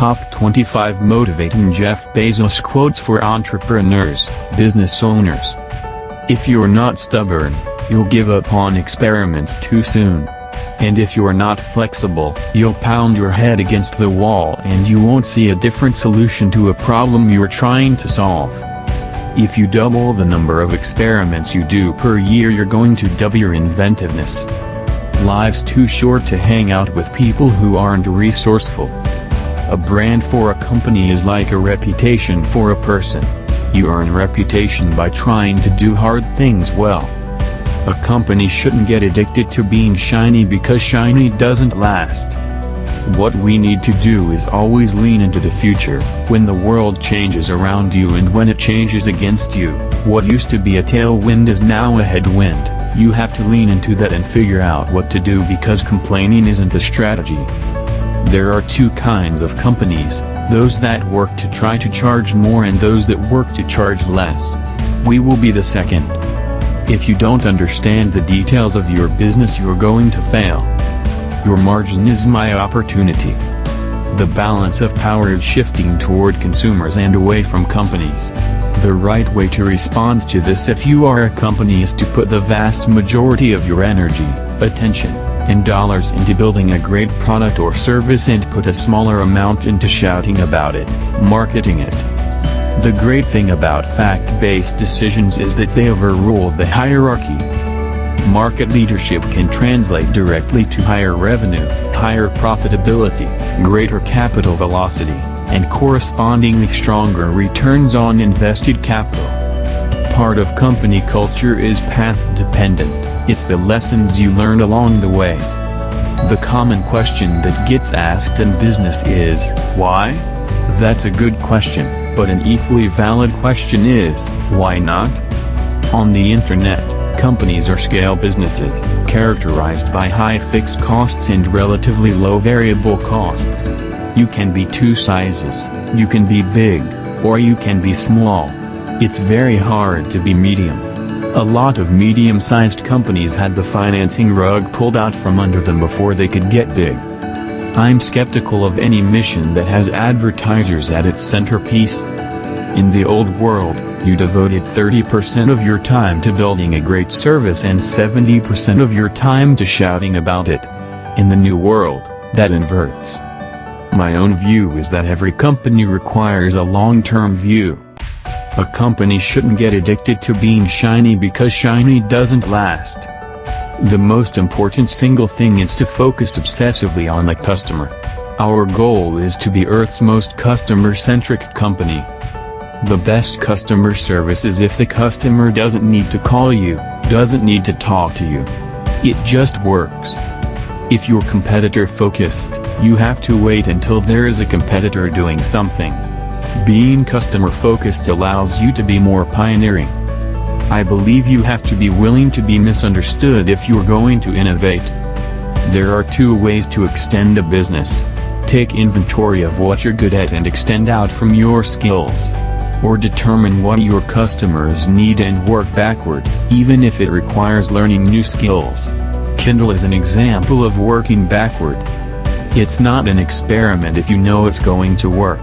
Top 25 Motivating Jeff Bezos Quotes for Entrepreneurs, Business Owners. If you're not stubborn, you'll give up on experiments too soon. And if you're not flexible, you'll pound your head against the wall and you won't see a different solution to a problem you're trying to solve. If you double the number of experiments you do per year, you're going to double your inventiveness. Life's too short to hang out with people who aren't resourceful. A brand for a company is like a reputation for a person. You earn reputation by trying to do hard things well. A company shouldn't get addicted to being shiny because shiny doesn't last. What we need to do is always lean into the future. When the world changes around you and when it changes against you, what used to be a tailwind is now a headwind. You have to lean into that and figure out what to do, because complaining isn't a strategy. There are two kinds of companies, those that work to try to charge more and those that work to charge less. We will be the second. If you don't understand the details of your business, you're going to fail. Your margin is my opportunity. The balance of power is shifting toward consumers and away from companies. The right way to respond to this if you are a company is to put the vast majority of your energy, attention, and dollars into building a great product or service and put a smaller amount into shouting about it, marketing it. The great thing about fact-based decisions is that they overrule the hierarchy. Market leadership can translate directly to higher revenue, higher profitability, greater capital velocity, and correspondingly stronger returns on invested capital. Part of company culture is path-dependent. It's the lessons you learn along the way. The common question that gets asked in business is, why? That's a good question, but an equally valid question is, why not? On the internet, companies are scale businesses, characterized by high fixed costs and relatively low variable costs. You can be two sizes, you can be big, or you can be small. It's very hard to be medium. A lot of medium-sized companies had the financing rug pulled out from under them before they could get big. I'm skeptical of any mission that has advertisers at its centerpiece. In the old world, you devoted 30% of your time to building a great service and 70% of your time to shouting about it. In the new world, that inverts. My own view is that every company requires a long-term view. A company shouldn't get addicted to being shiny because shiny doesn't last. The most important single thing is to focus obsessively on the customer. Our goal is to be Earth's most customer-centric company. The best customer service is if the customer doesn't need to call you, doesn't need to talk to you. It just works. If you're competitor-focused, you have to wait until there is a competitor doing something. Being customer-focused allows you to be more pioneering. I believe you have to be willing to be misunderstood if you're going to innovate. There are two ways to extend a business. Take inventory of what you're good at and extend out from your skills. Or determine what your customers need and work backward, even if it requires learning new skills. Kindle is an example of working backward. It's not an experiment if you know it's going to work.